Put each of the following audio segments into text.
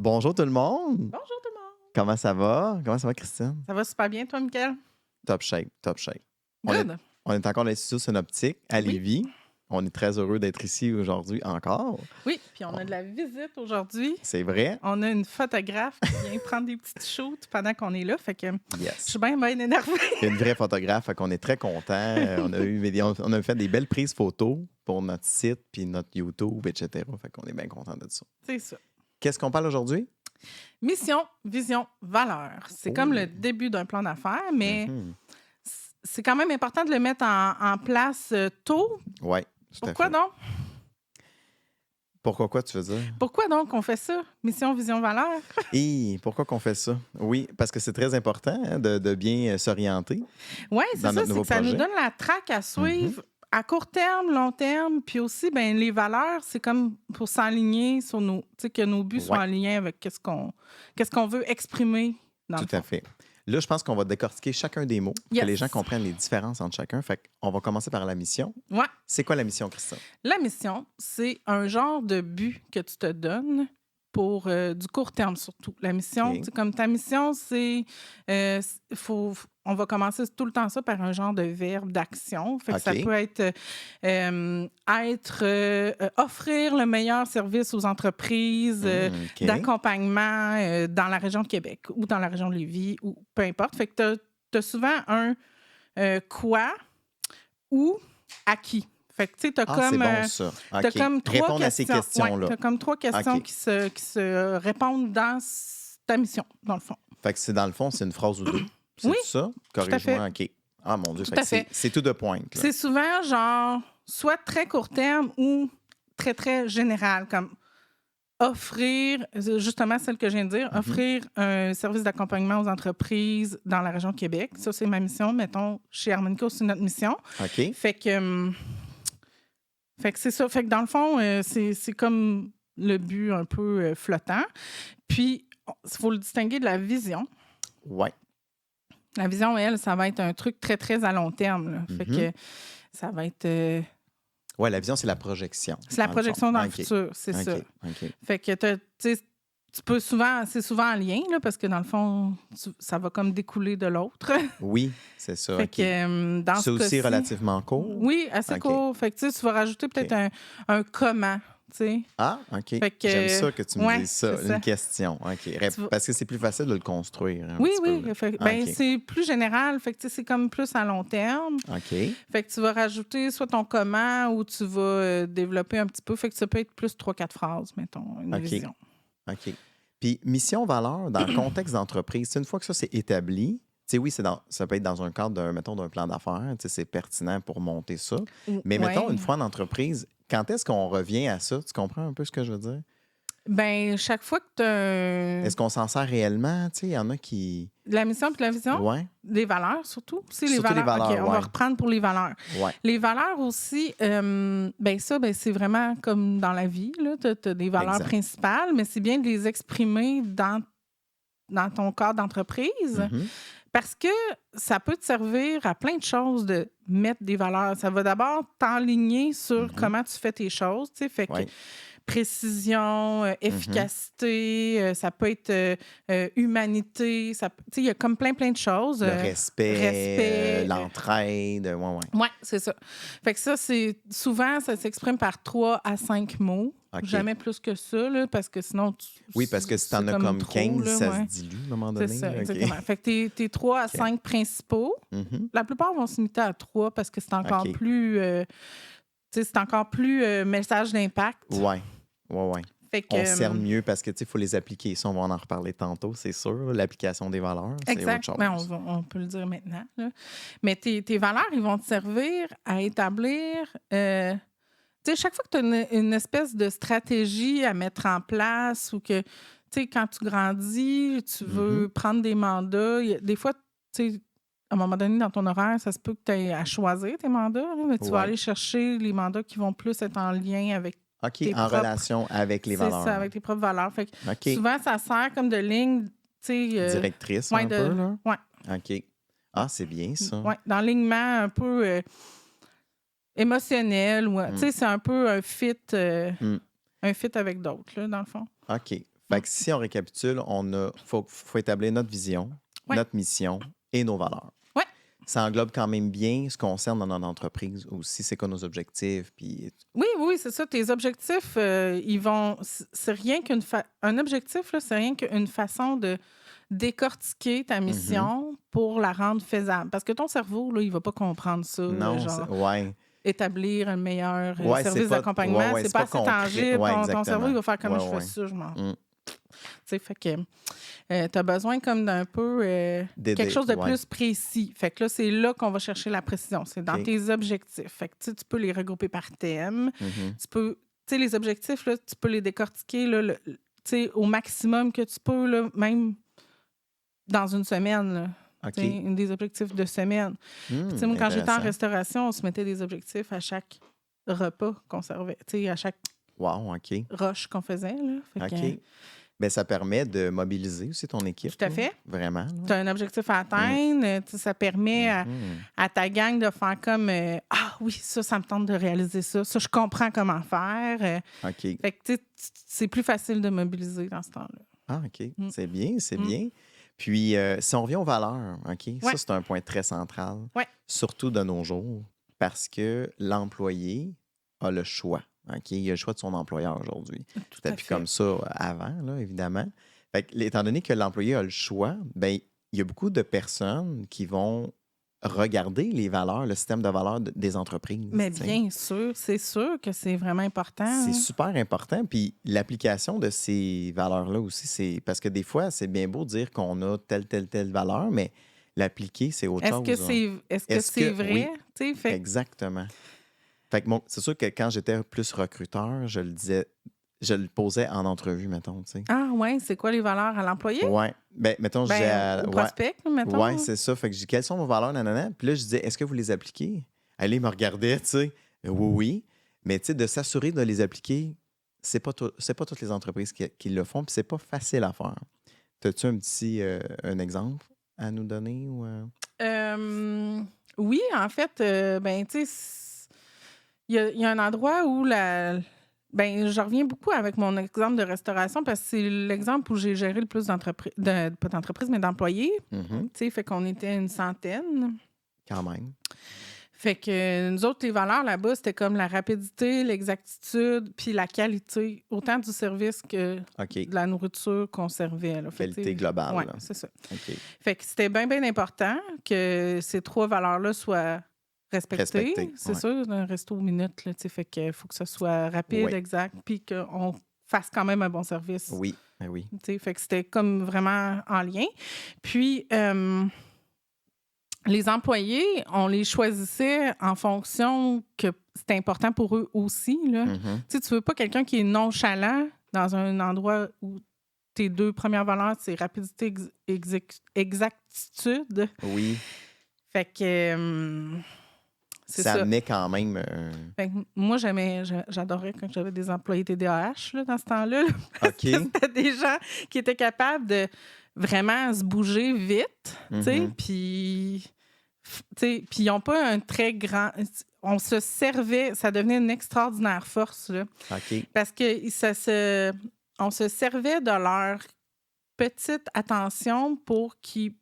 Bonjour tout le monde! Bonjour tout le monde! Comment ça va? Comment ça va, Christine? Ça va super bien, toi, Mickaël? Top shape, top shape. On est, Good. on est encore dans l'Institut Synoptique à Oui. Lévis. On est très heureux d'être ici aujourd'hui encore. Oui, puis on a de la visite aujourd'hui. C'est vrai? On a une photographe qui vient prendre des petites shoots pendant qu'on est là. Fait que je Yes. suis bien énervée. C'est une vraie photographe, fait qu'on est très contents. On a fait des belles prises photos pour notre site, puis notre YouTube, etc. Fait qu'on est bien contents de ça. C'est ça. Qu'est-ce qu'on parle aujourd'hui? Mission, vision, valeur. C'est comme le début d'un plan d'affaires, mais c'est quand même important de le mettre en place tôt. Oui, tout Pourquoi à fait. donc? Pourquoi quoi, tu veux dire? Pourquoi donc on fait ça? Mission, vision, valeur? Et pourquoi qu'on fait ça? Oui, parce que c'est très important de bien s'orienter. Oui, c'est Dans ça. notre C'est nouveau que ça nous projet. donne la traque à suivre à court terme, long terme. Puis aussi, ben les valeurs, c'est comme pour s'aligner sur nos... Tu sais, que nos buts soient en lien avec qu'est-ce qu'on veut exprimer dans le Tout à fond. fait. Là, je pense qu'on va décortiquer chacun des mots pour que les gens comprennent les différences entre chacun. Fait qu'on va commencer par la mission. Ouais. C'est quoi la mission, Christine? La mission, c'est un genre de but que tu te donnes pour du court terme surtout. La mission, OK. c'est comme ta mission, c'est... on va commencer tout le temps ça par un genre de verbe d'action. Fait que ça OK. peut être offrir le meilleur service aux entreprises OK. d'accompagnement dans la région de Québec ou dans la région de Lévis ou peu importe. Fait que tu as souvent un quoi ou à qui. Fait que, tu sais, t'as Ah, comme... c'est bon, ça. T'as OK. comme trois Répondre à ces questions. questions-là. T'as comme trois questions OK. qui se répondent dans ta mission, dans le fond. Fait que c'est dans le fond, c'est une phrase ou deux. C'est Oui, ça? Corrige-moi. OK. Ah, mon Dieu. Tout Fait à que fait. c'est tout de pointe. Là. C'est souvent genre soit très court terme ou très, très général, comme offrir, justement celle que je viens de dire, offrir un service d'accompagnement aux entreprises dans la région de Québec. Ça, c'est ma mission. Mettons, chez Harmonica, c'est notre mission. OK. Fait que c'est ça. Fait que dans le fond, c'est comme le but un peu flottant. Puis, il faut le distinguer de la vision. Ouais. La vision, elle, ça va être un truc très, très à long terme. Là. Fait que ça va être... Ouais, la vision, c'est la projection. c'est la projection dans le OK. futur, c'est ça. OK. Fait que tu sais, tu peux souvent... C'est souvent en lien, là, parce que dans le fond, ça va comme découler de l'autre. Oui, c'est ça. Fait OK. que dans C'est ce aussi cas-ci- relativement court. Oui, assez OK. court. Fait que tu sais, tu vas rajouter peut-être un comment, tu sais. Ah, OK. Fait que- J'aime ça que tu me ouais, dises ça. c'est ça. Une question. OK. vas- Parce que c'est plus facile de le construire. Un Oui, petit oui. peu, là. Fait, OK. c'est plus général. Fait que, tu sais, c'est comme plus à long terme. OK. Fait que tu vas rajouter soit ton comment ou tu vas développer un petit peu. Fait que ça peut être plus 3-4 phrases, mettons, une OK. vision. OK. Puis, mission, valeur, dans le contexte d'entreprise, une fois que ça, c'est établi, tu sais, oui, ça peut être dans un cadre d'un plan d'affaires, tu sais, c'est pertinent pour monter ça. Mais mettons, une fois en entreprise, quand est-ce qu'on revient à ça? Tu comprends un peu ce que je veux dire? Ben chaque fois que tu as Est-ce qu'on s'en sert réellement? Tu sais, il y en a qui... la mission puis la vision, Ouais, les valeurs surtout. C'est les Surtout les valeurs. valeurs, OK, on va ouais. reprendre pour les valeurs. ouais. Les valeurs aussi, c'est vraiment comme dans la vie. Tu as des valeurs Exact. principales, mais c'est bien de les exprimer dans ton cadre d'entreprise Mhm. parce que ça peut te servir à plein de choses de mettre des valeurs. Ça va d'abord t'enligner sur comment tu fais tes choses. Tu sais, fait que Ouais. précision, efficacité, ça peut être humanité. Tu sais, il y a comme plein de choses. Le respect, l'entraide. Ouais, ouais. Oui, c'est ça. Fait que ça, c'est souvent, ça s'exprime par 3 à 5 mots. OK. Jamais plus que ça, là, parce que sinon... Oui, parce que si t'en c'est as comme trop, 15, là, ça ouais. se dilue à un moment donné. C'est ça, OK. exactement. Fait que tes 3 à 5 principaux, Mhm. la plupart vont se limiter à 3 parce que c'est encore OK. plus... tu sais, c'est encore plus message d'impact. Ouais, ouais, ouais. Fait que, On cerne mieux parce que, tu sais, il faut les appliquer. Ça, on va en reparler tantôt, c'est sûr. L'application des valeurs, c'est autre exact. chose. Ben, on peut le dire maintenant. Là. Mais tes valeurs, ils vont te servir à établir... tu sais, chaque fois que tu as une espèce de stratégie à mettre en place ou que, tu sais, quand tu grandis, tu veux prendre des mandats, des fois, tu sais, à un moment donné, dans ton horaire, ça se peut que tu aies à choisir tes mandats, là, mais tu vas Ouais. aller chercher les mandats qui vont plus être en lien avec OK, tes en propres- relation avec les valeurs. C'est ça, avec tes propres valeurs. Fait que OK. souvent, ça sert comme de ligne, tu sais... Directrice, ouais, un peu, là? Ouais, OK. Ah, c'est bien, ça. ouais, d'enlignement un peu émotionnel. Tu sais, c'est un peu un fit avec d'autres, là, dans le fond. OK. Fait que si on récapitule, faut établir notre vision, Ouais. notre mission et nos valeurs. Ouais. Ça englobe quand même bien ce qu'on sert dans notre entreprise aussi, c'est quoi nos objectifs. Puis... Oui, c'est ça. Tes objectifs, ils vont. C'est rien qu'une. Un objectif, là, c'est rien qu'une façon de décortiquer ta mission pour la rendre faisable. Parce que ton cerveau, là, il va pas comprendre ça. Non, genre, ouais. établir un meilleur Ouais, service d'accompagnement, ouais, c'est pas assez concret. tangible. Ouais, Ton cerveau, il va faire comme Ouais, je fais ouais. ça, je m'en. Mm. Tu sais, fait que tu as besoin comme d'un peu quelque chose de ouais. plus précis. Fait que là, c'est là qu'on va chercher la précision. C'est dans OK. tes objectifs. Fait que tu peux les regrouper par thème. Mhm. Tu peux, tu sais, les objectifs, là, tu peux les décortiquer là, tu sais, au maximum que tu peux, là, même dans une semaine. Là. OK. Tu sais, des objectifs de semaine. Puis, tu sais, moi, quand j'étais en restauration, on se mettait des objectifs à chaque repas qu'on servait, tu sais, à chaque Wow, OK. roche qu'on faisait. Là. Fait OK. Ben, ça permet de mobiliser aussi ton équipe. Tout à là. fait. Vraiment. Tu as un objectif à atteindre. Tu sais, ça permet Mhm. à ta gang de faire comme ah oui, ça me tente de réaliser ça. Ça, je comprends comment faire. OK. Fait que tu sais, c'est plus facile de mobiliser dans ce temps-là. Ah, OK. Mm. C'est bien, c'est Mm. bien. Puis, si on revient aux valeurs, OK, ça, Ouais. c'est un point très central, Ouais. surtout de nos jours, parce que l'employé a le choix. OK? Il a le choix de son employeur aujourd'hui. Tout C'était à plus fait. comme ça avant, là, évidemment. Fait que, étant donné que l'employé a le choix, ben il y a beaucoup de personnes qui vont regarder les valeurs, le système de valeurs des entreprises. Mais tu sais. bien sûr, c'est sûr que c'est vraiment important. C'est super important. Puis l'application de ces valeurs-là aussi, c'est parce que des fois, c'est bien beau de dire qu'on a telle valeur, mais l'appliquer, c'est autre Est-ce chose. que Est-ce c'est que- vrai? oui. Tu sais, fait Exactement. Fait que c'est sûr que quand j'étais plus recruteur, je le disais, je le posais en entrevue, mettons, tu sais. ah ouais, c'est quoi les valeurs à l'employé? Ouais. Ben, mettons, je disais Ben, au prospect, mettons. ouais, c'est ça. Fait que je dis, quelles sont vos valeurs, nanana? Puis là, je disais, est-ce que vous les appliquez? Elle, il me regardait, tu sais. Oui. Mais tu sais, de s'assurer de les appliquer, c'est pas toutes les entreprises qui le font, puis c'est pas facile à faire. As-tu un exemple à nous donner? Ou, Oui, en fait, ben, tu sais, il y a un endroit où ben, je reviens beaucoup avec mon exemple de restauration parce que c'est l'exemple où j'ai géré le plus d'entreprises, pas d'entreprises, mais d'employés. Mhm. Tu sais, fait qu'on était une centaine. Quand même. Fait que nous autres, les valeurs là-bas, c'était comme la rapidité, l'exactitude, puis la qualité, autant du service que OK. de la nourriture qu'on servait. Là. Fait que, tu sais, Qualité globale. ouais, là. c'est ça. OK. Fait que c'était bien important que ces 3 valeurs-là soient respectées. Respectées, C'est ouais. sûr, un resto aux minutes, là, tu sais, fait qu'il faut que ce soit rapide, Oui. exact, puis qu'on fasse quand même un bon service. Oui. Ben oui. Tu sais, fait que c'était comme vraiment en lien. Puis, les employés, on les choisissait en fonction que c'était important pour eux aussi. Là. Mhm. Tu sais, tu veux pas quelqu'un qui est nonchalant dans un endroit où tes 2 premières valeurs, c'est rapidité, exactitude. Oui. Fait que c'est Ça ça. amenait quand même. Fait que moi, j'adorais quand j'avais des employés TDAH là, dans ce temps-là. Là, parce OK. que c'était des gens qui étaient capables de vraiment se bouger vite, tu sais, Mhm. puis ils n'ont pas un très grand... On se servait, ça devenait une extraordinaire force, là, OK. parce que on se servait de leur petite attention pour qu'ils...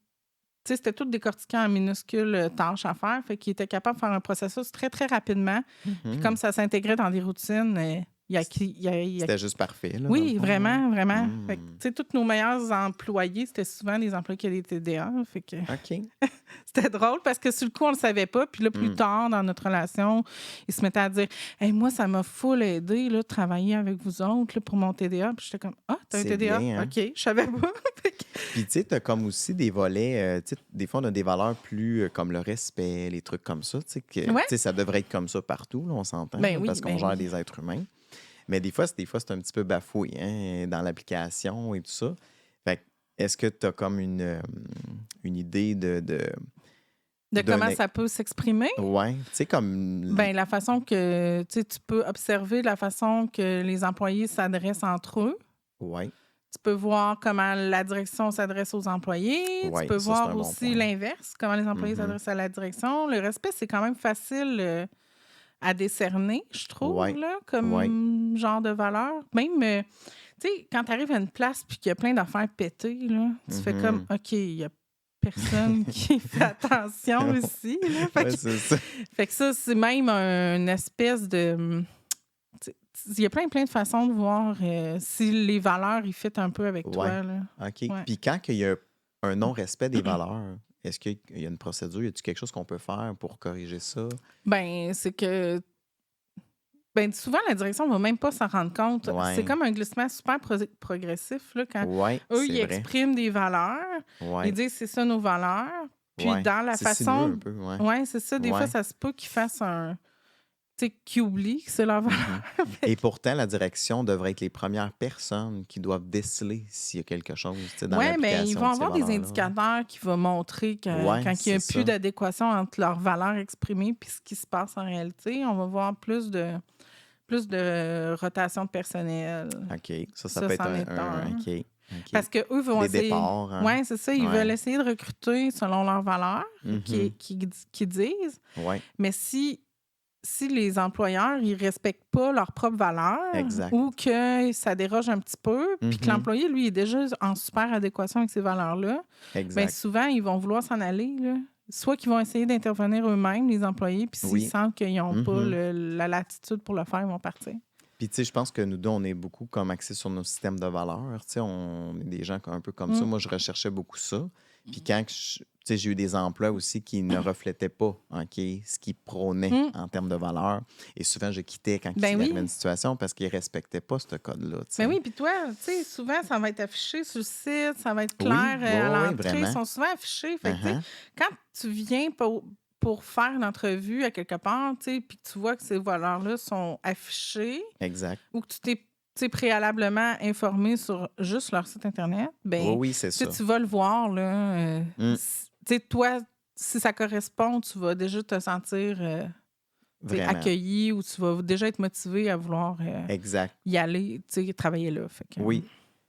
Tu sais, c'était tout décortiqué en minuscules tâches à faire, fait qu'ils étaient capables de faire un processus très, très rapidement. Puis Mhm. comme ça s'intégrait dans des routines, C'était juste parfait. Là, dans oui, le fond, vraiment, là. vraiment. Mm. Fait que, tu sais, tous nos meilleurs employés, c'était souvent des employés qui avaient des TDA. Fait que OK. c'était drôle parce que sur le coup, on le savait pas. Puis là, plus tard, dans notre relation, ils se mettaient à dire hey, moi, ça m'a full aidé là, de travailler avec vous autres là, pour mon TDA. Puis j'étais comme ah, t'as un C'est TDA? bien, hein? OK, je savais pas. Fait que- Puis, tu sais, tu as comme aussi des volets. Tu sais, des fois, on a des valeurs plus comme le respect, les trucs comme ça. Tu sais, que Ouais. tu sais, ça devrait être comme ça partout, là, on s'entend. Ben là, oui, parce qu'on ben gère oui. des êtres humains. Mais des fois, c'est un petit peu bafouille hein, dans l'application et tout ça. Fait que, est-ce que tu as comme une idée de De d'un comment ex- ça peut s'exprimer? Ouais, tu sais, comme. Ben, la façon que tu peux observer la façon que les employés s'adressent entre eux. Ouais. Tu peux voir comment la direction s'adresse aux employés. Ouais, tu peux ça, c'est voir un bon aussi point. l'inverse, comment les employés Mhm. s'adressent à la direction. Le respect, c'est quand même facile à décerner, je trouve, Ouais, là, comme genre de valeur. Même, tu Tu sais, quand tu arrives à une place puis qu'il y a plein d'affaires pétées, là, tu fais comme, OK, il y a personne qui fait attention ici. Là. Ouais, c'est ça. Fait que ça, c'est même une espèce de... Il y a plein de façons de voir si les valeurs, ils fit un peu avec Ouais. toi. Là. OK. Ouais. Puis quand il y a un non-respect des valeurs, est-ce qu'il y a une procédure? Y a-t-il quelque chose qu'on peut faire pour corriger ça? Ben, c'est que... Ben, souvent, la direction ne va même pas s'en rendre compte. Ouais. C'est comme un glissement super progressif, là, quand Ouais, eux, c'est ils vrai. expriment des valeurs. Ouais. Ils disent c'est ça nos valeurs. Puis Ouais. dans la C'est sinueux façon. un peu, ouais. Ouais, c'est ça. Des fois, Ouais. ça se peut qu'ils fassent un. Tu sais, qu'ils oublient que c'est leur valeur. Et pourtant, la direction devrait être les premières personnes qui doivent déceler s'il y a quelque chose dans Oui, l'application mais ils vont de ces avoir des valeurs-là. indicateurs qui vont montrer que Ouais, quand il n'y a c'est plus ça. d'adéquation entre leurs valeurs exprimées et ce qui se passe en réalité, on va voir plus de rotation de personnel. OK. Ça Ça, peut être c'en est un. OK. OK. Parce qu'eux vont Des essayer. départs, hein? Oui, c'est ça. Ils Ouais. veulent essayer de recruter selon leurs valeurs Mhm. qui disent. Ouais. Mais si les employeurs ils respectent pas leurs propres valeurs Exact. ou que ça déroge un petit peu, puis que Mhm. l'employé, lui, est déjà en super adéquation avec ces valeurs-là, bien Exact. souvent, ils vont vouloir s'en aller. Là. Soit qu'ils vont essayer d'intervenir eux-mêmes, les employés, puis s'ils Oui. sentent qu'ils n'ont pas Mhm. la latitude pour le faire, ils vont partir. Puis, tu sais, je pense que nous deux, on est beaucoup comme axés sur nos systèmes de valeurs. Tu sais, on est des gens un peu comme ça. Moi, je recherchais beaucoup ça. Puis quand tu sais, j'ai eu des emplois aussi qui ne reflétaient pas OK, ce qu'ils prônaient en termes de valeurs. Et souvent, je quittais quand il Ben arrivait oui. une situation parce qu'ils ne respectaient pas ce code-là. tu sais. Ben oui, puis toi, tu sais, souvent, ça va être affiché sur le site, ça va être Oui, clair oui, à oui, l'entrée. Ils vraiment. sont souvent affichés. Fait que, tu sais, Uh-huh. quand tu viens pour faire une entrevue à quelque part, tu sais, puis que tu vois que ces valeurs-là sont affichées Exact. ou que tu t'es tu sais, préalablement informé sur juste leur site Internet, Oui, ben oui, c'est tu sais, ça. tu vas le voir, là. Mm. Tu sais, toi, si ça correspond, tu vas déjà te sentir tu sais, Vraiment. accueilli ou tu vas déjà être motivé à vouloir Exact. y aller, tu sais, travailler là. Fait que, Oui.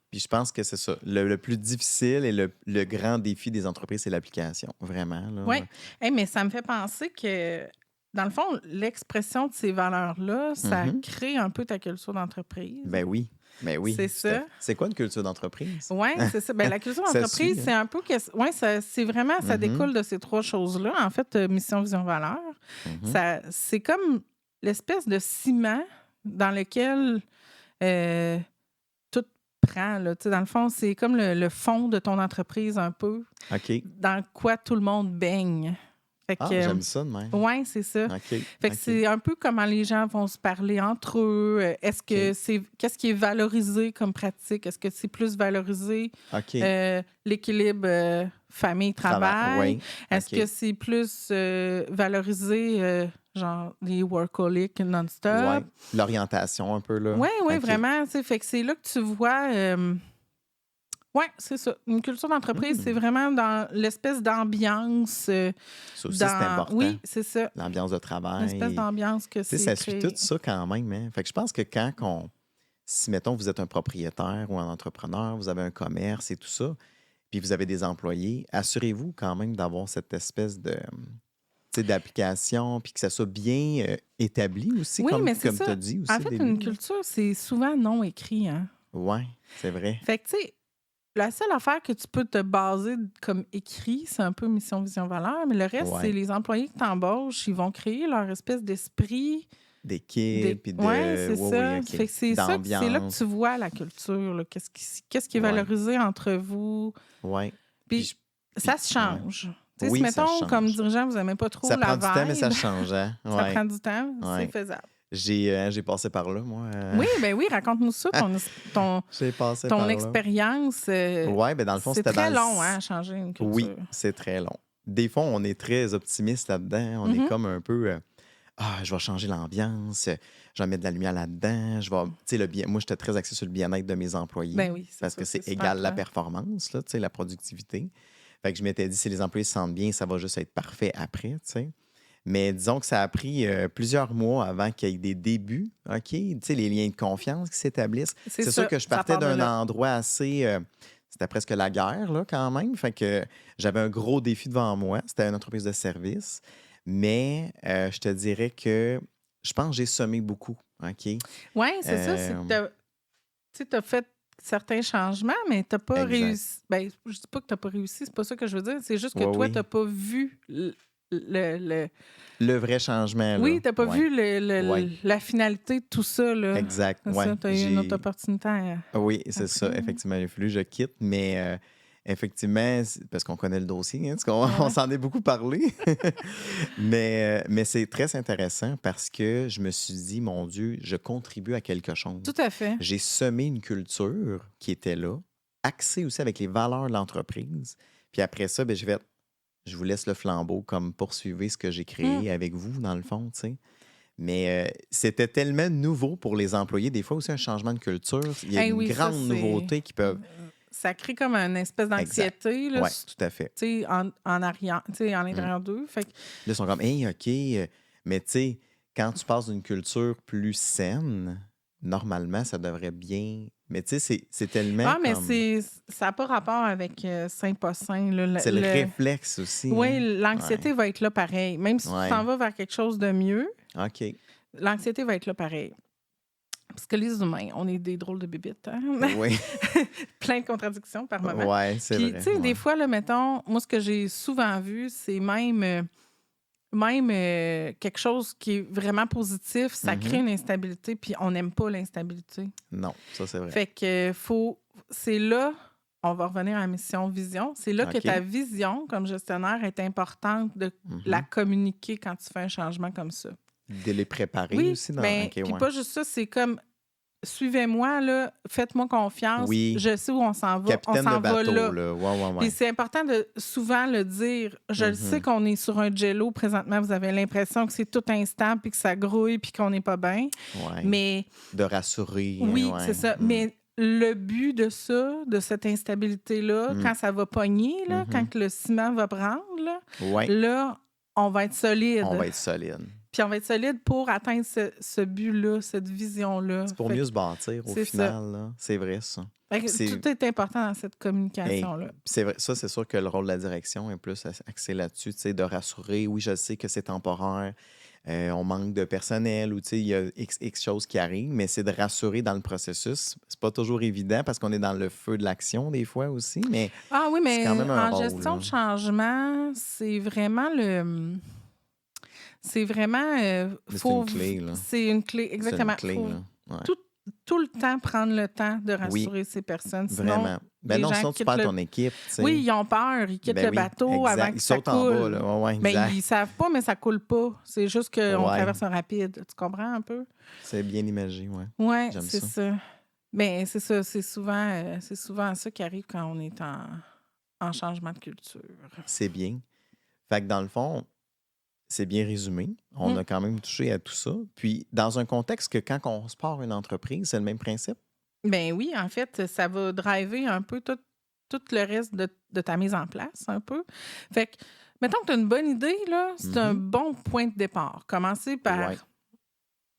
Puis je pense que c'est ça. Le plus difficile et le grand défi des entreprises, c'est l'application. Vraiment. Là. Oui. Hey, mais ça me fait penser que, dans le fond, l'expression de ces valeurs-là, ça Mhm. crée un peu ta culture d'entreprise. Ben oui. Ben oui. C'est tout à ça. fait. C'est quoi une culture d'entreprise? Oui, c'est ça. Ben, la culture Ça d'entreprise, suit, hein? c'est un peu... Ouais, c'est vraiment... Ça Mhm. découle de ces trois choses-là. En fait, mission, vision, valeur. Mhm. C'est comme l'espèce de ciment dans lequel tout prend. Là. Tu sais, dans le fond, c'est comme le fond de ton entreprise un peu, OK. dans quoi tout le monde baigne. Fait Ah, que, j'aime ça de même. oui, c'est ça. OK. Fait que OK. c'est un peu comment les gens vont se parler entre eux. Est-ce que OK. qu'est-ce qui est valorisé comme pratique? Est-ce que c'est plus valorisé OK. l'équilibre famille-travail? Oui. Est-ce OK. que c'est plus valorisé genre les workaholics non-stop? Ouais. L'orientation un peu, là. Oui, OK. vraiment. Fait que c'est là que tu vois. Oui, c'est ça. Une culture d'entreprise, c'est vraiment dans l'espèce d'ambiance. Ça aussi, c'est important. Oui, c'est ça. L'ambiance de travail. L'espèce d'ambiance que Tu sais, c'est ça suit créé. tout ça quand même. Hein? Fait que je pense que si, mettons, vous êtes un propriétaire ou un entrepreneur, vous avez un commerce et tout ça, puis vous avez des employés, assurez-vous quand même d'avoir cette espèce de tu sais, d'application, puis que ça soit bien établi aussi, Oui, mais c'est comme tu ça. as dit aussi En au fait, début. une culture, c'est souvent non écrit. Hein? Oui, c'est vrai. Fait que, tu sais, la seule affaire que tu peux te baser comme écrit, c'est un peu mission, vision, valeur, mais le reste, Ouais. c'est les employés que tu embauches, ils vont créer leur espèce d'esprit. D'équipe, puis de... Oui, c'est ça. OK. Fait que c'est ça, c'est là que tu vois la culture. Là. Qu'est-ce qui est Ouais. valorisé entre vous? Oui. Puis ça se change. Tu sais, Oui, si, ça mettons, change. comme dirigeant, vous n'aimez pas trop Ça la prend du temps, mais ça vibe, change. Hein? ça Ouais. prend du temps, Ouais. c'est faisable. J'ai passé par là, moi. Oui, ben oui, raconte-nous ça, J'ai passé par ton là. expérience. Oui, ben dans le fond, c'est c'était très dans long, hein, à changer une culture. Oui, c'est très long. Des fois, on est très optimiste là-dedans. On est comme un peu... je vais changer l'ambiance, je vais mettre de la lumière là-dedans, je vais... Tu sais, moi, j'étais très axé sur le bien-être de mes employés. Ben oui, parce ça, que c'est super égal la clair. performance, là, tu sais, la productivité. Fait que je m'étais dit, si les employés se sentent bien, ça va juste être parfait après, tu sais. Mais disons que ça a pris plusieurs mois avant qu'il y ait des débuts, OK? Tu sais, les liens de confiance qui s'établissent. C'est sûr que je ça partais part de d'un là. endroit assez... c'était presque la guerre, là, quand même. Fait que j'avais un gros défi devant moi. C'était une entreprise de service. Mais je te dirais que je pense que j'ai semé beaucoup, OK? Oui, c'est ça. C'est que tu as fait certains changements, mais tu n'as pas Exact. réussi. Ben, je dis pas que tu n'as pas réussi, c'est pas ça que je veux dire. C'est juste que Ouais, toi, oui. tu n'as pas vu le- Le vrai changement, Oui, là. tu n'as pas Ouais. vu Ouais. la finalité de tout ça, là. Exact. C'est Ouais. ça, tu as eu une autre opportunité Oui, c'est ça. après. Effectivement, il a fallu que je quitte, mais effectivement, parce qu'on connaît le dossier, hein, parce qu'on Ouais. on s'en est beaucoup parlé. mais c'est très intéressant parce que je me suis dit, mon Dieu, je contribue à quelque chose. Tout à fait. J'ai semé une culture qui était là, axée aussi avec les valeurs de l'entreprise. Puis après ça, ben, je vous laisse le flambeau comme poursuivez ce que j'ai créé avec vous, dans le fond, tu sais. Mais c'était tellement nouveau pour les employés. Des fois aussi, un changement de culture. Il y a Eh une oui, ça, grande nouveauté qui peuvent. ça crée comme une espèce d'anxiété, là, Oui, tout à fait. tu sais, en arrière, tu sais, en l'intérieur d'eux. Fait que, Là, ils sont comme, hey, OK. Mais tu sais, quand tu passes d'une culture plus saine, normalement, ça devrait bien. Mais tu sais, c'est tellement. mais comme... ça n'a pas rapport avec sain, pas sain. Là, C'est le réflexe aussi. Oui, hein. l'anxiété va être là pareil. Même si tu t'en vas vers quelque chose de mieux, OK. l'anxiété va être là pareil. Parce que les humains, on est des drôles de bébites. Hein? Oui. Plein de contradictions par moment. Oui, c'est Puis, vrai. tu sais, des ouais. fois, là, mettons, moi, ce que j'ai souvent vu, c'est même quelque chose qui est vraiment positif, ça crée une instabilité, puis on n'aime pas l'instabilité. Non, ça, c'est vrai. Fait que c'est là, on va revenir à la mission vision, c'est là que OK. ta vision comme gestionnaire est importante de la communiquer quand tu fais un changement comme ça. De les préparer Oui, aussi dans. mais OK, puis ouais. pas juste ça, c'est comme suivez-moi, là, faites-moi confiance, Oui. je sais où on s'en va, Capitaine on s'en de bateau, va là. là. Ouais. Puis c'est important de souvent le dire. Je le sais qu'on est sur un jello présentement, vous avez l'impression que c'est tout instable, puis que ça grouille, puis qu'on n'est pas bien. Ouais. Mais De rassurer. oui, ouais. c'est ça. Mais le but de ça, de cette instabilité-là, quand ça va pogner, là, quand le ciment va prendre, Ouais. là, on va être solide. On va être solide. Puis on va être solide pour atteindre ce but-là, cette vision-là. C'est pour mieux se bâtir au c'est final. là. C'est vrai, ça. Fait que tout est important dans cette communication-là. Puis c'est vrai, ça, c'est sûr que le rôle de la direction est plus axé là-dessus, tu sais, de rassurer. Oui, je sais que c'est temporaire, on manque de personnel ou tu sais, il y a X choses qui arrivent, mais c'est de rassurer dans le processus. C'est pas toujours évident parce qu'on est dans le feu de l'action des fois aussi, mais Ah oui, mais c'est quand même un en rôle, gestion là. de changement, c'est vraiment C'est vraiment. C'est une clé, là. C'est une clé, exactement. C'est une clé, Faut là. Ouais. tout le temps prendre le temps de rassurer ces personnes. Sinon, Vraiment. Ben les non, gens sinon tu quittent perds le- ton équipe, tu sais. Oui, ils ont peur, ils quittent Ben le oui, bateau exact. avant que Ils ça sautent coule. en bas, là. Ouais, Ben, exact. ils savent pas, mais ça coule pas. C'est juste qu'on Ouais. traverse un rapide. Tu comprends un peu? C'est bien imagé, ouais. Oui, J'aime c'est ça. ça. Ben, c'est ça. C'est souvent ça qui arrive quand on est en changement de culture. C'est bien. Fait que dans le fond, c'est bien résumé. On a quand même touché à tout ça. Puis, dans un contexte que quand on se part une entreprise, c'est le même principe. Ben oui, en fait, ça va driver un peu tout le reste de ta mise en place, un peu. Fait que, mettons que tu as une bonne idée, là, c'est un bon point de départ. Commencer par Ouais.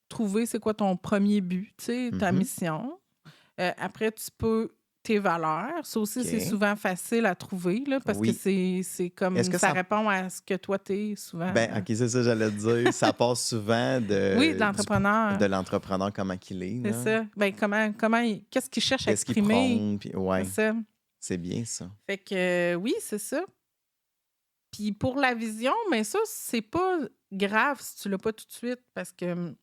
trouver c'est quoi ton premier but, tu sais, ta mission. Après, tu peux tes valeurs. Ça aussi, OK. c'est souvent facile à trouver, là, parce Oui. que c'est comme Est-ce que ça ça- répond à ce que toi, t'es souvent. Ben, OK, c'est ça, j'allais te dire. Ça passe souvent Oui, de l'entrepreneur. de l'entrepreneur, comment qu'il est. C'est là. ça. Ben, qu'est-ce qu'il cherche à Qu'est-ce qu'il exprimer? prône. Puis, ouais, C'est ça. c'est bien ça. Fait que oui, c'est ça. Puis pour la vision, mais ça, c'est pas grave si tu l'as pas tout de suite parce que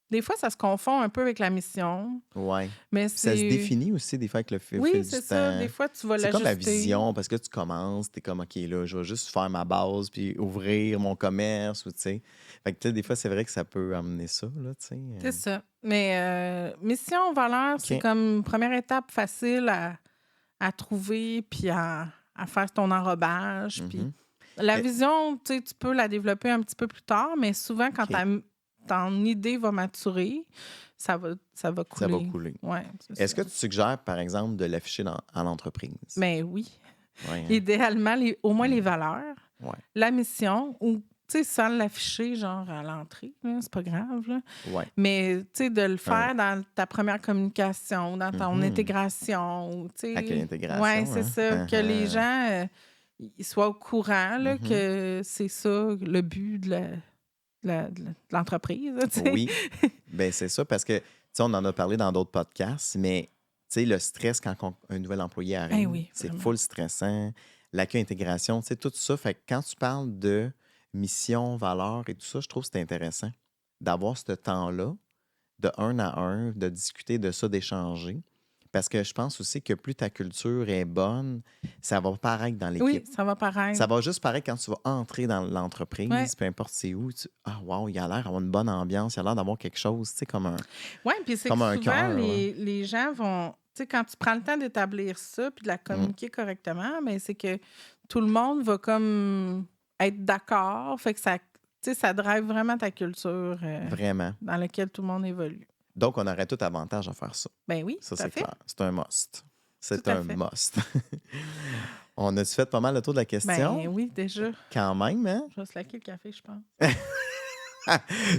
des fois, ça se confond un peu avec la mission. Ouais. Mais Puis ça se c'est. définit aussi des fois avec le fil Oui, du c'est temps. ça. Des fois, tu vas C'est l'ajuster. comme la vision, parce que tu commences, tu es comme, OK, là, je vais juste faire ma base, puis ouvrir mon commerce, ou tu sais. Fait que, tu sais, des fois, c'est vrai que ça peut amener ça, là, tu sais. C'est ça. Mais mission, valeur, c'est comme première étape facile à trouver puis à faire ton enrobage. Puis la vision, tu sais, tu peux la développer un petit peu plus tard, mais souvent, quand ton idée va maturer, ça va couler. Ça va couler. Ouais, Est-ce que tu suggères, par exemple, de l'afficher en entreprise? Mais oui. Ouais, hein? Idéalement, au moins les valeurs, Ouais. la mission, ou tu sais, sans l'afficher, genre à l'entrée, là, c'est pas grave, là. Ouais. Mais tu sais, de le faire dans ta première communication, dans ton intégration, ou tu sais. Avec l'intégration, Oui, c'est hein? ça. Que les gens ils soient au courant là, que c'est ça le but de l'entreprise. Tu sais. Oui. Ben c'est ça, parce que, tu sais, on en a parlé dans d'autres podcasts, mais sais, le stress quand un nouvel employé arrive, oui, c'est vraiment. full stressant. L'accueil, intégration, tu sais, tout ça. Fait que quand tu parles de mission, valeur et tout ça, je trouve que c'est intéressant d'avoir ce temps-là, de un à un, de discuter de ça, d'échanger. Parce que je pense aussi que plus ta culture est bonne, ça va paraître dans Oui, l'équipe. ça va paraître. Ça va juste paraître quand tu vas entrer dans Ouais. l'entreprise, peu importe c'est où. Ah, wow, il a l'air d'avoir une bonne ambiance, il a l'air d'avoir quelque chose, tu sais, comme Oui, puis c'est que un souvent, cœur. Là. les gens vont. Tu sais, quand tu prends le temps d'établir ça puis de la Mm. communiquer correctement, mais c'est que tout le monde va comme être d'accord. Fait que ça, tu sais, ça drive vraiment ta culture Vraiment. dans laquelle tout le monde évolue. Donc, on aurait tout avantage à faire ça. Ben oui, Ça, tout à c'est fait. clair. C'est un must. C'est Tout à un fait. must. On a-tu fait pas mal le tour de la question? Ben oui, déjà. Quand même, hein? Je vais slacker le café, je pense.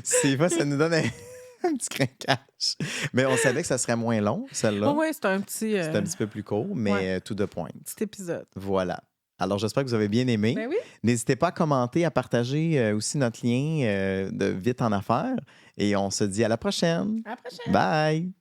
C'est pas, ça nous donne un petit craquage. Mais on savait que ça serait moins long, celle-là. Oui, c'est un petit, C'est un petit peu plus court, mais to the point. petit épisode. Voilà. Alors, j'espère que vous avez bien aimé. Ben oui. N'hésitez pas à commenter, à partager aussi notre lien de Vite en affaires. Et on se dit à la prochaine. À la prochaine. Bye!